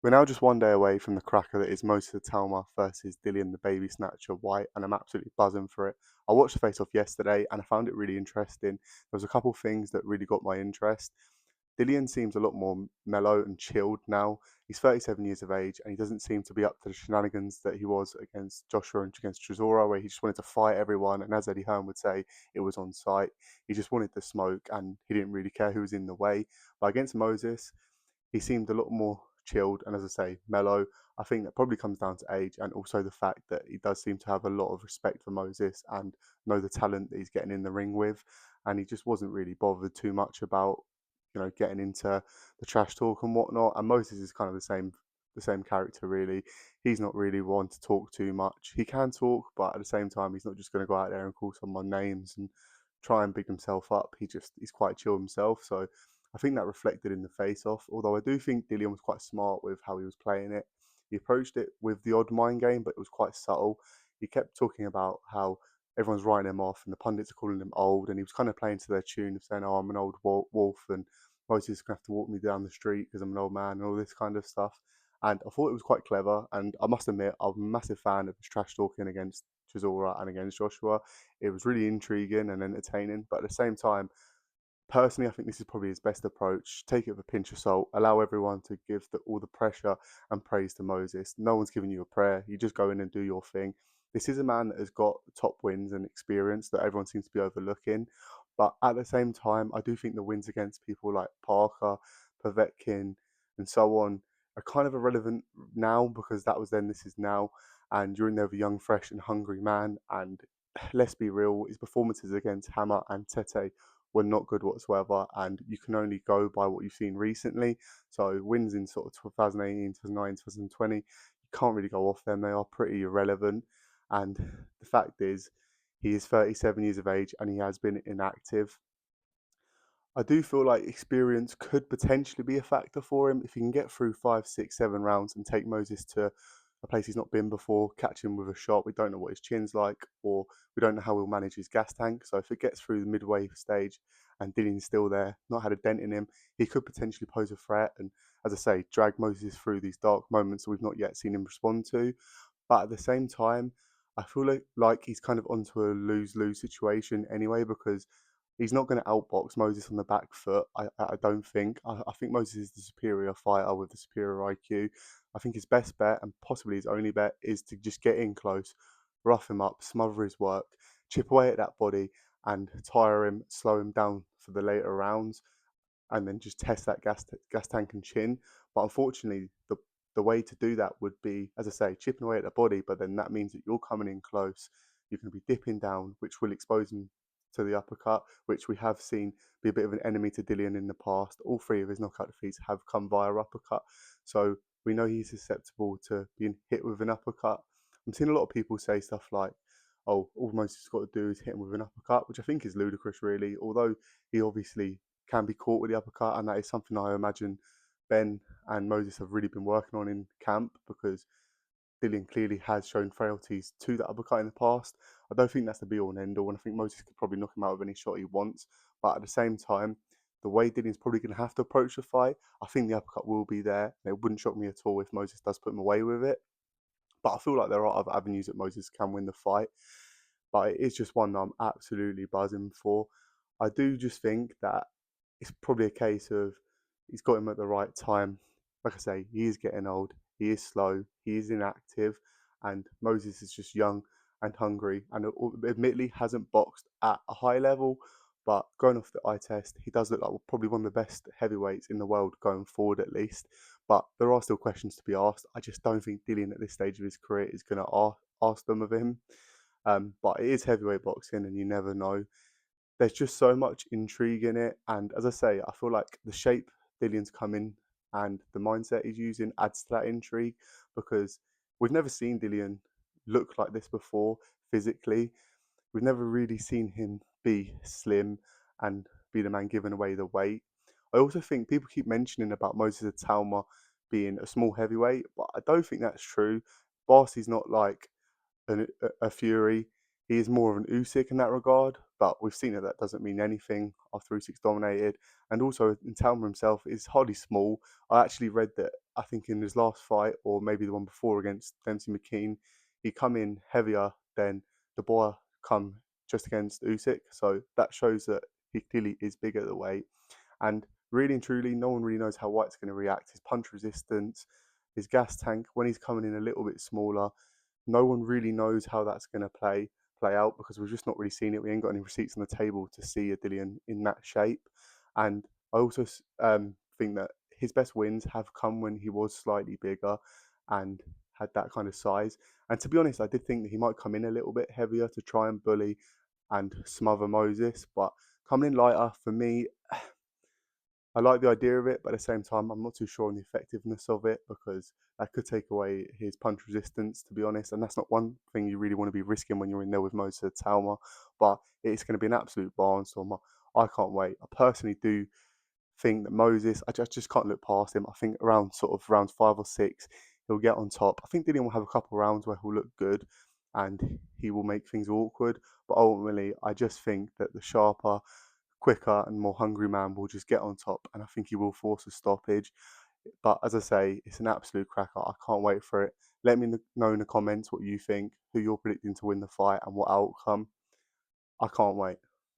We're now just one day away from the cracker that is Moses Itauma versus Dillian the baby Snatcher White, and I'm absolutely buzzing for it. I watched the face-off yesterday and I found it really interesting. There was a couple things that really got my interest. Dillian seems a lot more mellow and chilled now. He's 37 years of age and he doesn't seem to be up to the shenanigans that he was against Joshua and against Chisora, where he just wanted to fight everyone. And as Eddie Hearn would say, it was on sight. He just wanted to smoke and he didn't really care who was in the way. But against Moses, he seemed a lot more chilled and, as I say, mellow. I think that probably comes down to age and also the fact that he does seem to have a lot of respect for Moses and know the talent that he's getting in the ring with. And he just wasn't really bothered too much about, getting into the trash talk and whatnot. And Moses is kind of the same character really. He's not really one to talk too much. He can talk, but at the same time, he's not just going to go out there and call someone names and try and big himself up. He's quite chill himself. So I think that reflected in the face-off. Although I do think Dillian was quite smart with how he was playing it. He approached it with the odd mind game, but it was quite subtle. He kept talking about how everyone's writing him off and the pundits are calling him old, and he was kind of playing to their tune of saying, "Oh, I'm an old wolf, and Moses is gonna have to walk me down the street because I'm an old man," and all this kind of stuff. And I thought it was quite clever. And I must admit, I'm a massive fan of his trash talking against Chisora and against Joshua. It was really intriguing and entertaining, but at the same time, personally, I think this is probably his best approach. Take it with a pinch of salt. Allow everyone to give all the pressure and praise to Moses. No one's giving you a prayer. You just go in and do your thing. This is a man that has got top wins and experience that everyone seems to be overlooking. But at the same time, I do think the wins against people like Parker, Povetkin, and so on are kind of irrelevant now because that was then, this is now. And you're in there with a young, fresh, and hungry man. And let's be real, his performances against Hammer and Tete were not good whatsoever, and you can only go by what you've seen recently. So wins in sort of 2018, 2009, 2020, you can't really go off them. They are pretty irrelevant. And the fact is, he is 37 years of age and he has been inactive. I do feel like experience could potentially be a factor for him if he can get through 5, 6, 7 rounds and take Moses to a place he's not been before, catch him with a shot. We don't know what his chin's like, or we don't know how he'll manage his gas tank. So if it gets through the midway stage and Dillian's still there, not had a dent in him, he could potentially pose a threat. And as I say, drag Moses through these dark moments that we've not yet seen him respond to. But at the same time, I feel like he's kind of onto a lose-lose situation anyway, because he's not going to outbox Moses on the back foot. I don't think. I think Moses is the superior fighter with the superior IQ. I think his best bet, and possibly his only bet, is to just get in close, rough him up, smother his work, chip away at that body, and tire him, slow him down for the later rounds, and then just test that gas tank and chin. But unfortunately, the way to do that would be, as I say, chipping away at the body. But then that means that you're coming in close. You're going to be dipping down, which will expose him to the uppercut, which we have seen be a bit of an enemy to Dillian in the past. All three of his knockout defeats have come via uppercut, so we know he's susceptible to being hit with an uppercut. I'm seeing a lot of people say stuff like, "Oh, all Moses has got to do is hit him with an uppercut," which I think is ludicrous, really. Although he obviously can be caught with the uppercut, and that is something I imagine Ben and Moses have really been working on in camp, because Dillian clearly has shown frailties to that uppercut in the past. I don't think that's the be all and end all, and I think Moses could probably knock him out with any shot he wants. But at the same time, the way Dillian's probably going to have to approach the fight, I think the uppercut will be there. And it wouldn't shock me at all if Moses does put him away with it. But I feel like there are other avenues that Moses can win the fight. But it is just one that I'm absolutely buzzing for. I do just think that it's probably a case of he's got him at the right time. Like I say, he is getting old, he is slow, he is inactive, and Moses is just young and hungry, and admittedly hasn't boxed at a high level. But going off the eye test, he does look like probably one of the best heavyweights in the world going forward, at least. But there are still questions to be asked. I just don't think Dillian at this stage of his career is going to ask them of him. But it is heavyweight boxing, and you never know. There's just so much intrigue in it, and as I say, I feel like the shape Dillian's come in and the mindset he's using adds to that intrigue, because we've never seen Dillian look like this before physically. We've never really seen him be slim and be the man giving away the weight. I also think people keep mentioning about Moses Itauma being a small heavyweight, but I don't think that's true. Barcy's not like a Fury. He is more of an Usyk in that regard. but we've seen that doesn't mean anything after Usyk's dominated. And also, Itauma himself is hardly small. I actually read that I think in his last fight, or maybe the one before against Dempsey McKean, he come in heavier than the boy come just against Usyk. So that shows that he clearly is big at the weight. And really and truly, no one really knows how Whyte's going to react. His punch resistance, his gas tank, when he's coming in a little bit smaller, no one really knows how that's going to play out because we've just not really seen it. We ain't got any receipts on the table to see a Dillian in that shape. And I also think that his best wins have come when he was slightly bigger and had that kind of size. And to be honest, I did think that he might come in a little bit heavier to try and bully and smother Moses, but coming in lighter for me, I like the idea of it, but at the same time, I'm not too sure on the effectiveness of it because that could take away his punch resistance, to be honest. And that's not one thing you really want to be risking when you're in there with Moses Itauma. But it's going to be an absolute barnstormer. I can't wait. I personally do think that Moses, I just can't look past him. I think around sort of rounds 5 or 6, he'll get on top. I think Dillian will have a couple of rounds where he'll look good and he will make things awkward. But ultimately, I just think that the sharper, quicker and more hungry man will just get on top, and I think he will force a stoppage. But as I say, it's an absolute cracker. I can't wait for it. Let me know in the comments what you think, who you're predicting to win the fight, and what outcome. I can't wait.